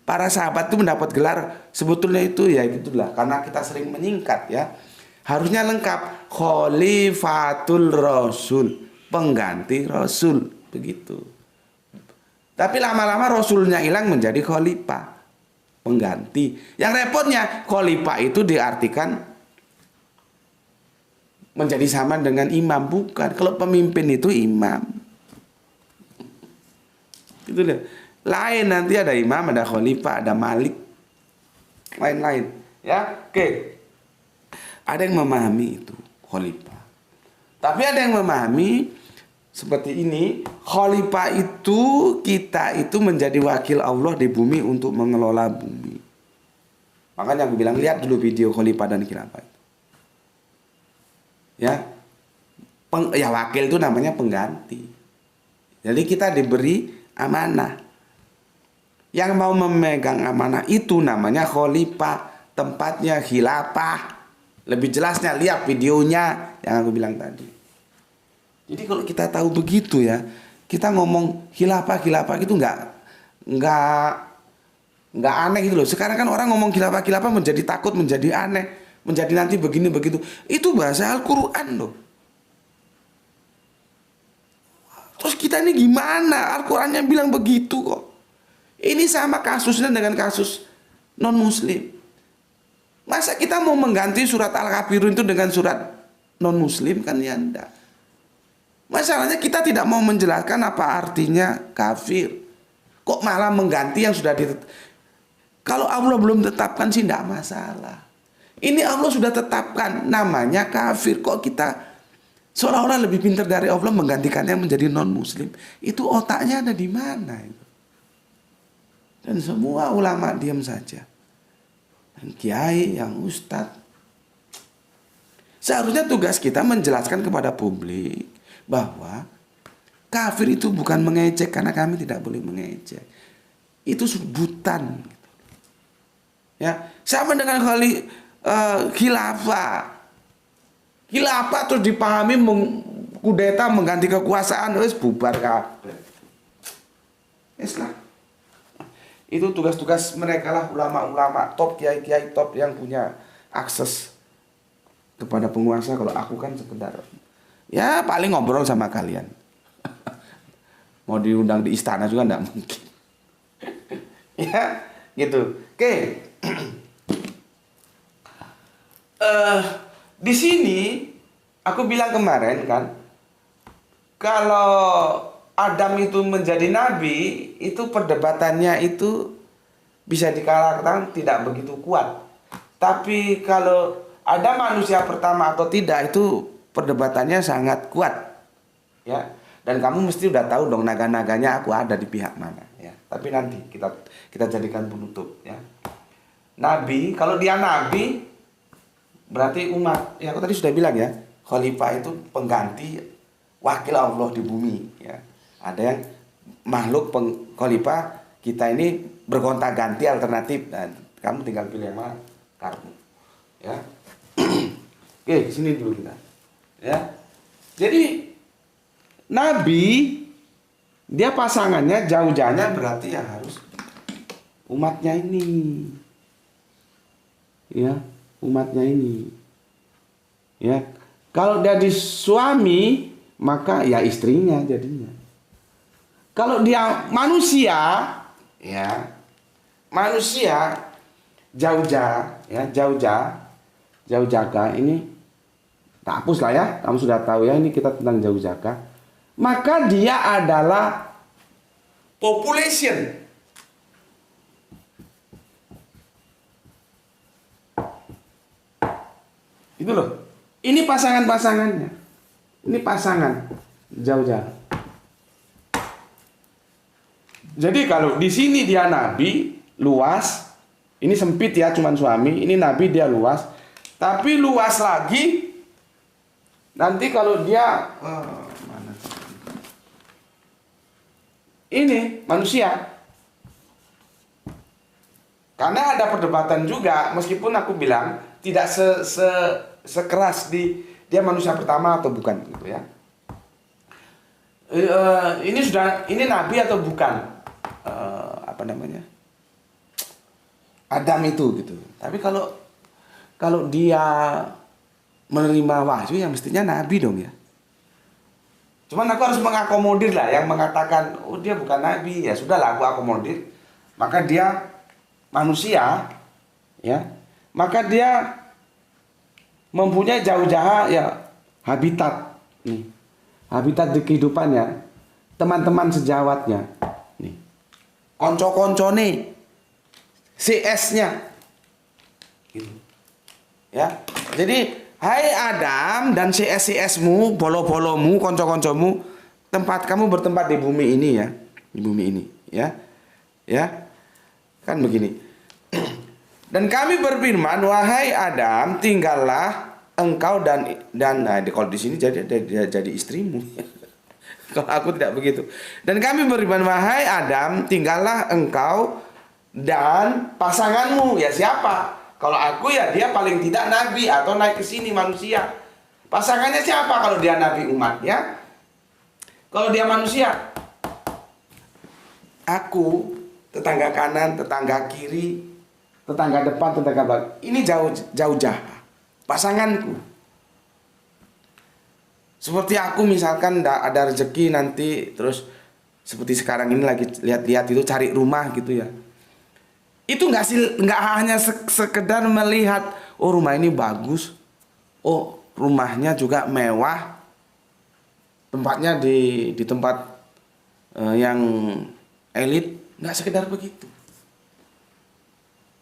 para sahabat itu mendapat gelar sebetulnya itu ya itulah karena kita sering menyingkat ya. Harusnya lengkap Khalifatul Rasul, pengganti Rasul begitu. Tapi lama-lama Rasulnya hilang menjadi khalifah, pengganti. Yang repotnya khalifah itu diartikan menjadi sama dengan imam, bukan. Kalau pemimpin itu imam. Itu deh. Lain nanti ada imam, ada khalifah, ada malik, lain-lain. Ya, oke. Ada yang memahami itu khalifah. Tapi ada yang memahami seperti ini, khalifah itu kita itu menjadi wakil Allah di bumi untuk mengelola bumi. Makanya aku bilang lihat dulu video khalifah dan khilafah itu. Ya. Ya wakil itu namanya pengganti. Jadi kita diberi amanah. Yang mau memegang amanah itu namanya khalifah, tempatnya khilafah. Lebih jelasnya lihat videonya yang aku bilang tadi. Jadi kalau kita tahu begitu ya, kita ngomong khilafah itu nggak aneh gitu loh. Sekarang kan orang ngomong khilafah menjadi takut, menjadi aneh, menjadi nanti begini begitu. Itu bahasa Al-Qur'an loh. Terus kita ini gimana? Al-Qur'annya bilang begitu kok. Ini sama kasusnya dengan kasus non-muslim. Masa kita mau mengganti surat Al-Kafirun itu dengan surat non-muslim kan ya enggak. Masalahnya kita tidak mau menjelaskan apa artinya kafir. Kok malah mengganti yang sudah kalau Allah belum tetapkan sih enggak masalah. Ini Allah sudah tetapkan namanya kafir. Kok kita seolah-olah lebih pintar dari Allah menggantikannya menjadi non-muslim. Itu otaknya ada di mana itu? Dan semua ulama diam saja. Yang kiai, yang ustadz. Seharusnya tugas kita menjelaskan kepada publik bahwa kafir itu bukan mengejek, karena kami tidak boleh mengejek. Itu sebutan. Ya, sama dengan khilafah. Khilafah terus dipahami kudeta mengganti kekuasaan, wis bubar kabeh. Islam. Itu tugas-tugas mereka lah, ulama-ulama top, kiai-kiai top yang punya akses kepada penguasa. Kalau aku kan sekedar ya paling ngobrol sama kalian. Mau diundang di istana juga enggak mungkin. Ya gitu. Oke. Di sini aku bilang kemarin kan, kalau Adam itu menjadi nabi, itu perdebatannya itu bisa dikatakan tidak begitu kuat. Tapi kalau ada manusia pertama atau tidak, itu perdebatannya sangat kuat. Ya. Dan kamu mesti udah tahu dong naga-naganya aku ada di pihak mana. Ya. Tapi nanti kita jadikan penutup. Ya. Nabi, kalau dia nabi, berarti umat. Ya aku tadi sudah bilang ya, khalifah itu pengganti wakil Allah di bumi. Ya. Ada yang makhluk khalifah, kita ini bergonta ganti alternatif dan kamu tinggal pilih yang mana kamu. Ya. Oke, sini dulu kita. Ya. Jadi nabi dia pasangannya jauh-jauhnya berarti ya harus umatnya ini. Ya, umatnya ini. Ya. Kalau jadi suami maka ya istrinya jadinya. Kalau dia manusia, ya manusia jauh jaga ini tak hapus lah ya, kamu sudah tahu ya ini kita tentang jauh jaga. Maka dia adalah population. Itu loh. Ini pasangan-pasangannya. Ini pasangan jauh jaga. Jadi kalau di sini dia nabi luas, ini sempit ya cuman suami, ini nabi dia luas, tapi luas lagi nanti kalau dia mana? Ini manusia. Karena ada perdebatan juga, meskipun aku bilang tidak sekeras di dia manusia pertama atau bukan gitu ya. Ini nabi atau bukan? Apa namanya? Adam itu gitu. Tapi kalau dia menerima wahyu ya mestinya nabi dong ya. Cuman aku harus mengakomodir lah yang mengatakan oh dia bukan nabi, ya sudahlah aku akomodir. Maka dia manusia ya. Maka dia mempunyai jauh-jauh ya habitat nih. Habitat di kehidupannya, teman-teman sejawatnya nih. Konco-koncone CS-nya gitu. Ya. Jadi hai Adam dan CS-CS-mu, bolo-bolomu, konco-koncomu, tempat kamu bertempat di bumi ini ya, di bumi ini ya. Ya. Kan begini. Dan kami berfirman, wahai Adam, tinggallah engkau dan nah, kalau di sini jadi istrimu. Kalau aku tidak begitu. Dan kami berfirman, wahai Adam, tinggallah engkau dan pasanganmu. Ya siapa? Kalau aku ya dia paling tidak nabi atau naik ke sini manusia. Pasangannya siapa kalau dia nabi umatnya? Kalau dia manusia, aku, tetangga kanan, tetangga kiri, tetangga depan, tetangga belakang. Ini jauh pasanganku. Seperti aku misalkan ada rezeki nanti terus seperti sekarang ini lagi lihat-lihat itu cari rumah gitu ya. Itu nggak hanya sekedar melihat oh rumah ini bagus, oh rumahnya juga mewah, tempatnya di tempat yang elit, nggak sekedar begitu.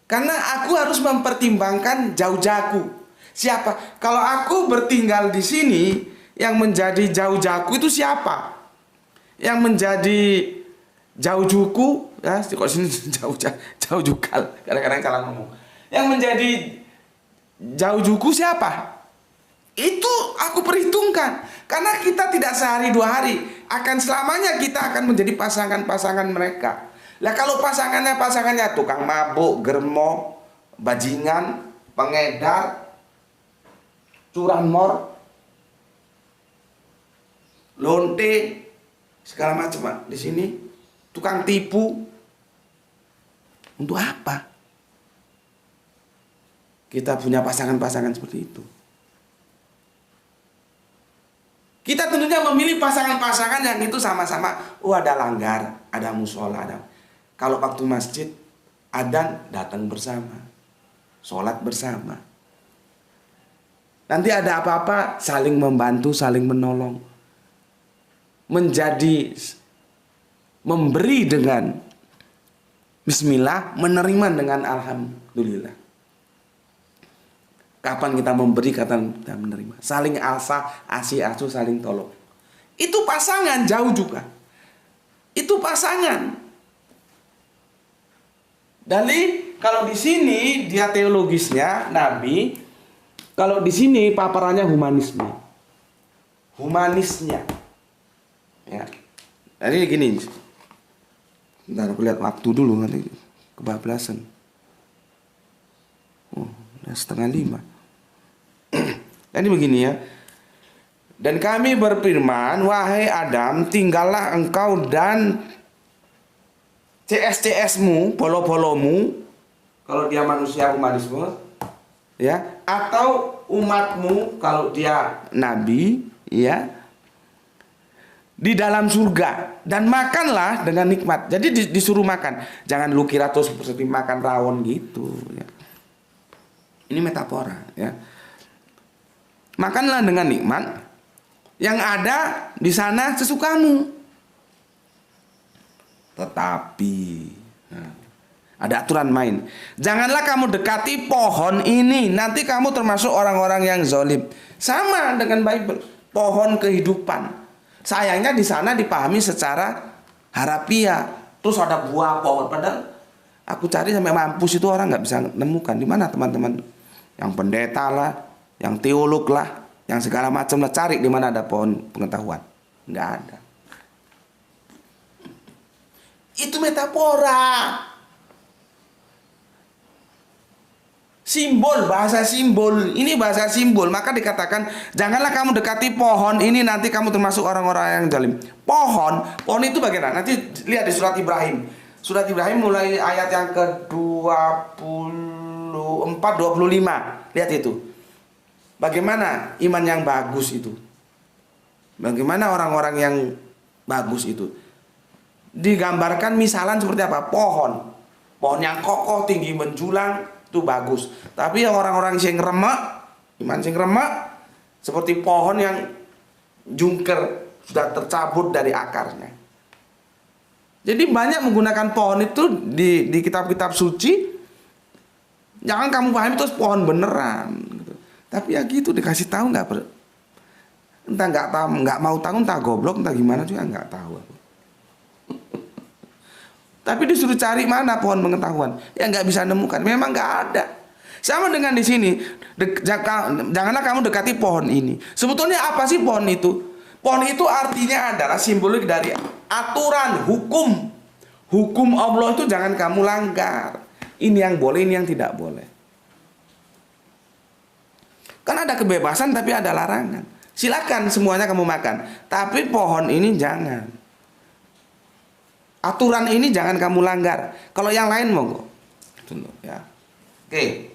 Karena aku harus mempertimbangkan jauh-jauhku. Siapa? Kalau aku bertinggal di sini, yang menjadi jauh-jauhku itu siapa? Yang menjadi jauh-juku, ya, kok sini jauh jukal, kadang-kadang salah ngomong. Yang menjadi jauh-juku siapa? Itu aku perhitungkan. Karena kita tidak sehari dua hari, akan selamanya kita akan menjadi pasangan-pasangan mereka. Lah kalau pasangannya tukang mabuk, germo, bajingan, pengedar, curanmor, lonte, segala macam di sini, tukang tipu, untuk apa? Kita punya pasangan-pasangan seperti itu. Kita tentunya memilih pasangan-pasangan yang itu sama-sama, ada langgar, ada musola, ada. Kalau waktu masjid, adzan datang bersama, sholat bersama. Nanti ada apa-apa, saling membantu, saling menolong. Memberi dengan bismillah, menerima dengan alhamdulillah. Kapan kita memberi, kapan kita menerima. Saling asih asuh, saling tolong. Itu pasangan jauh juga. Itu pasangan. Dari kalau di sini dia teologisnya nabi, kalau di sini paparannya humanisme. Humanisnya. Ya. Jadi gini. Bentar aku lihat waktu dulu nanti kebablasan. Oh, udah 4:30. Jadi begini ya. Dan kami berfirman, wahai Adam, tinggallah engkau dan CS-CS-mu, bolo-bolomu, kalau dia manusia humanisme, ya, atau umatmu kalau dia nabi, ya, di dalam surga, dan makanlah dengan nikmat. Jadi disuruh makan. Jangan lu kira terus seperti makan rawon gitu, ya. Ini metafora, ya. Makanlah dengan nikmat. Yang ada di sana sesukamu. Tetapi ada aturan main. Janganlah kamu dekati pohon ini, nanti kamu termasuk orang-orang yang zalim. Sama dengan Bible, pohon kehidupan. Sayangnya di sana dipahami secara harafiah. Terus ada buah pohon, padahal aku cari sampai mampus itu orang nggak bisa nemukan. Di mana teman-teman yang pendeta lah, yang teolog lah, yang segala macam lah, cari di mana ada pohon pengetahuan. Nggak ada. Itu metafora. Simbol, bahasa simbol. Ini bahasa simbol. Maka dikatakan, janganlah kamu dekati pohon ini, nanti kamu termasuk orang-orang yang zalim. Pohon itu bagaimana? Nanti lihat di surat Ibrahim. Surat Ibrahim mulai ayat yang ke-24 25. Lihat itu. Bagaimana iman yang bagus itu? Bagaimana orang-orang yang bagus itu? Digambarkan misalan seperti apa? Pohon. Pohon yang kokoh, tinggi, menjulang, itu bagus. Tapi orang-orang yang remek, iman yang remek, seperti pohon yang jungker, sudah tercabut dari akarnya. Jadi banyak menggunakan pohon itu di kitab-kitab suci. Jangan kamu pahami itu pohon beneran. Tapi ya gitu, dikasih tahu entah nggak tahu, nggak mau tahu, entah goblok, entah gimana juga nggak tahu. Tapi disuruh cari mana pohon pengetahuan, ya nggak bisa nemukan, memang nggak ada. Sama dengan di sini, janganlah kamu dekati pohon ini. Sebetulnya apa sih pohon itu? Pohon itu artinya adalah simbolik dari aturan, hukum. Hukum Allah itu jangan kamu langgar. Ini yang boleh, ini yang tidak boleh. Kan ada kebebasan tapi ada larangan. Silakan semuanya kamu makan, tapi pohon ini jangan. Aturan ini jangan kamu langgar. Kalau yang lain monggo. Ya. Oke.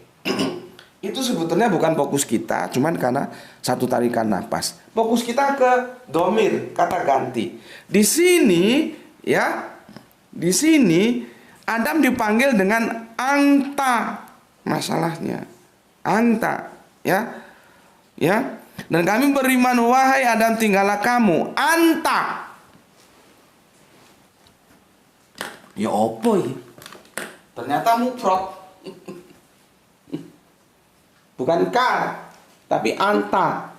Itu sebetulnya bukan fokus kita, cuman karena satu tarikan nafas. Fokus kita ke domir, kata ganti. Di sini ya, di sini Adam dipanggil dengan anta. Masalahnya anta, ya. Ya. Dan kami beriman, wahai Adam, tinggallah kamu anta. Ya opo ini? Ternyata mufrad. Bukan K, tapi anta.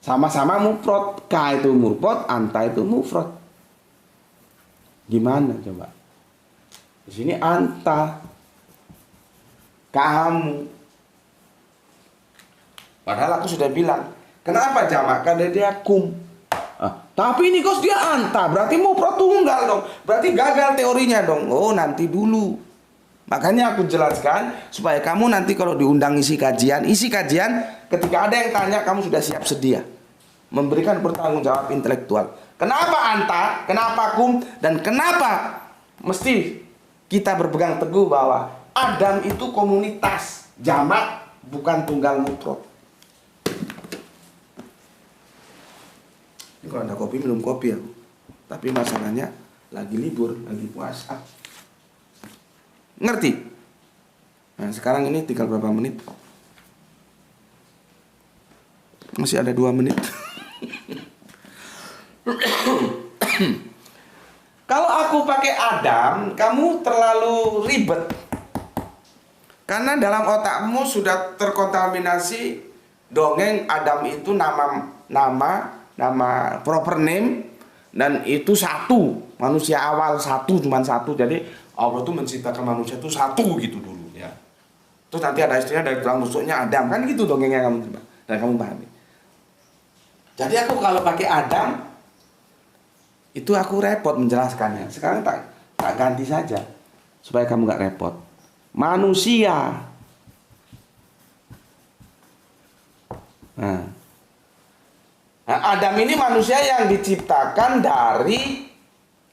Sama-sama mufrad. K itu mufrad, anta itu mufrad. Gimana coba? Di sini anta. Kamu. Padahal aku sudah bilang, kenapa jamak? Karena dia kum. Tapi ini kos dia anta, berarti mufrad tunggal dong. Berarti gagal teorinya dong. Oh, nanti dulu. Makanya aku jelaskan supaya kamu nanti kalau diundang isi kajian ketika ada yang tanya kamu sudah siap sedia memberikan pertanggungjawab intelektual. Kenapa anta? Kenapa kum? Dan kenapa mesti kita berpegang teguh bahwa Adam itu komunitas jamak, bukan tunggal mufrad. Ini kalau ada kopi minum kopi ya. Tapi masalahnya lagi libur, lagi puasa. Ngerti? Nah, sekarang ini tinggal berapa menit? Masih ada 2 menit. Kalau aku pakai Adam, kamu terlalu ribet. Karena dalam otakmu sudah terkontaminasi dongeng Adam itu nama proper name, dan itu satu, manusia awal satu, cuma satu. Jadi Allah tuh menciptakan manusia itu satu gitu dulu ya. Terus nanti ada istrinya dari tulang rusuknya Adam, kan gitu dongengnya kamu terima dan kamu pahami. Jadi aku kalau pakai Adam itu aku repot menjelaskannya. Sekarang tak ganti saja supaya kamu gak repot. Manusia. Nah, Adam ini manusia yang diciptakan dari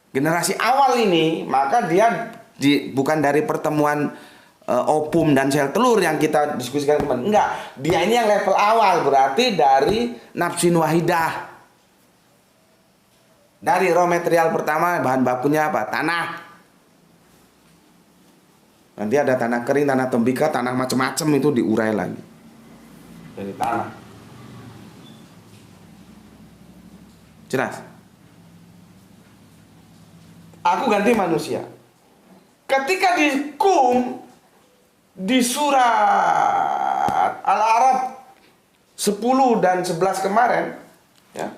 generasi awal ini, maka dia bukan dari pertemuan ovum dan sel telur yang kita diskusikan kemarin. Enggak, dia ini yang level awal, berarti dari nafsin wahidah. Dari raw material pertama, bahan bakunya apa? Tanah. Nanti ada tanah kering, tanah tembikar, tanah macam-macam itu diurai lagi dari tanah. Jelas? Aku ganti manusia. Ketika di kum, di surat Al-A'raf 10 dan 11 kemarin, ya,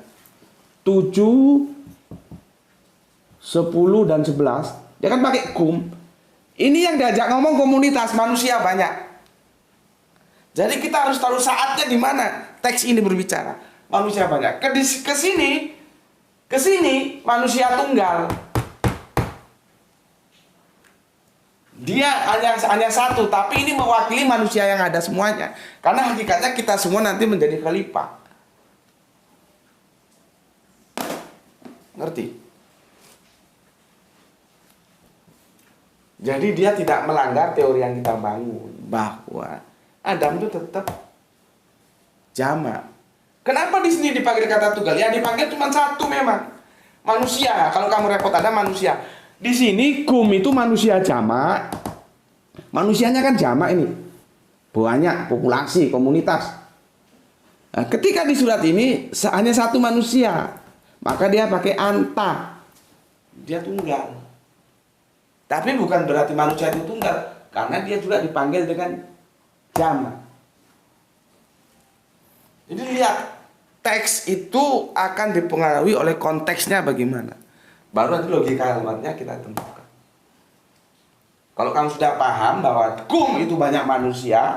7, 10 dan 11, dia kan pakai kum. Ini yang diajak ngomong komunitas manusia banyak. Jadi kita harus tahu saatnya di mana teks ini berbicara. Manusia banyak. Ke sini manusia tunggal. Dia hanya satu, tapi ini mewakili manusia yang ada semuanya. Karena hakikatnya kita semua nanti menjadi khalifah. Ngerti? Jadi dia tidak melanggar teori yang kita bangun, bahwa Adam itu tetap jamak. Kenapa di sini dipanggil kata tunggal? Ya dipanggil cuma satu memang. Manusia. Kalau kamu repot ada manusia. Di sini kum itu manusia jamak. Manusianya kan jamak ini. Banyak populasi, komunitas. Nah, ketika di surat ini hanya satu manusia, maka dia pakai anta. Dia tunggal. Tapi bukan berarti manusia itu tunggal, karena dia juga dipanggil dengan jamak. Jadi lihat, teks itu akan dipengaruhi oleh konteksnya bagaimana. Baru nanti logika kalimatnya kita temukan. Kalau kamu sudah paham bahwa kum itu banyak manusia,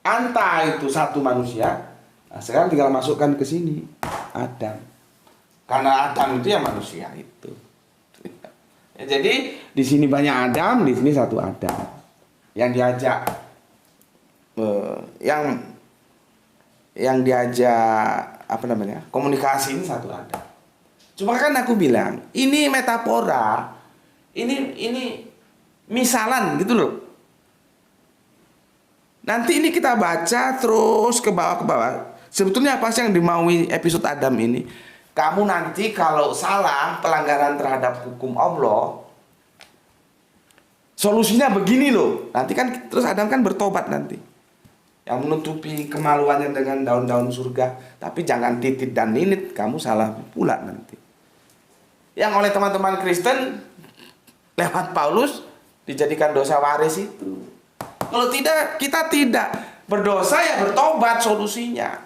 anta itu satu manusia, nah sekarang tinggal masukkan ke sini Adam. Karena Adam itu ya manusia itu. Ya, jadi di sini banyak Adam, di sini satu Adam. Yang diajak yang diajak apa namanya? Komunikasi ini satu Adam. Cuma kan aku bilang, ini metafora. Ini misalan gitu loh. Nanti ini kita baca terus ke bawah. Sebetulnya apa sih yang dimaui episode Adam ini? Kamu nanti kalau salah pelanggaran terhadap hukum Allah, solusinya begini loh. Nanti kan terus Adam kan bertobat nanti. Yang menutupi kemaluannya dengan daun-daun surga. Tapi jangan titit dan ninit, kamu salah pula nanti. Yang oleh teman-teman Kristen lewat Paulus dijadikan dosa waris itu. Kalau tidak, kita tidak berdosa ya bertobat solusinya.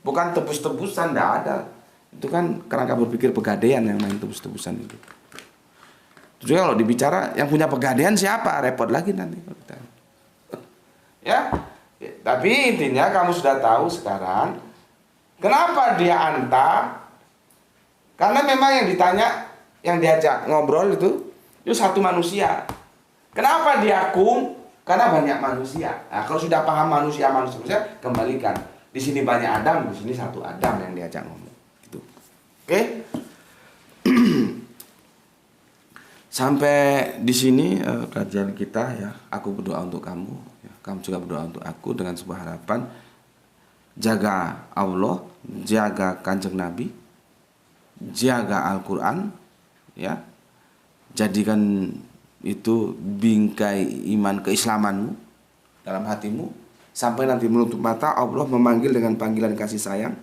Bukan tebus-tebusan, tidak ada. Itu kan kerangka berpikir pegadaian yang main tebus-tebusan itu. Juga kalau dibicara yang punya pegadaian siapa? Repot lagi nanti. Ya, tapi intinya kamu sudah tahu sekarang kenapa dia anta. Karena memang yang ditanya, yang diajak ngobrol itu satu manusia. Kenapa dia kum? Karena banyak manusia. Nah, kalau sudah paham manusia, kembalikan. Di sini banyak Adam, di sini satu Adam yang diajak ngomong. Gitu. Oke? Sampai di sini kajian kita ya. Aku berdoa untuk kamu, ya. Kamu juga berdoa untuk aku dengan sebuah harapan. Jaga Allah, jaga Kanjeng Nabi, jaga Al-Quran, ya. Jadikan itu bingkai iman keislamanmu dalam hatimu, sampai nanti menutup mata Allah memanggil dengan panggilan kasih sayang,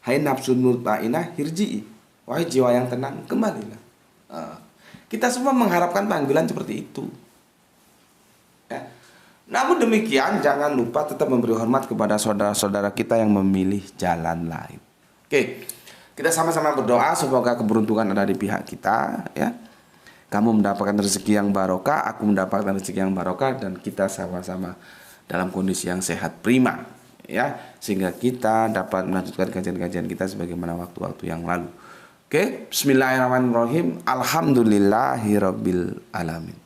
hai nafsun mutmainah hirji'i, wahai jiwa yang tenang kembalilah. Kita semua mengharapkan panggilan seperti itu, ya. Namun demikian jangan lupa tetap memberi hormat kepada saudara-saudara kita yang memilih jalan lain. Oke, kita sama-sama berdoa semoga keberuntungan ada di pihak kita, ya. Kamu mendapatkan rezeki yang barokah, aku mendapatkan rezeki yang barokah, dan kita sama-sama dalam kondisi yang sehat prima, ya, sehingga kita dapat melanjutkan kajian-kajian kita sebagaimana waktu-waktu yang lalu. Oke, bismillahirrahmanirrahim. Alhamdulillahirabbil alamin.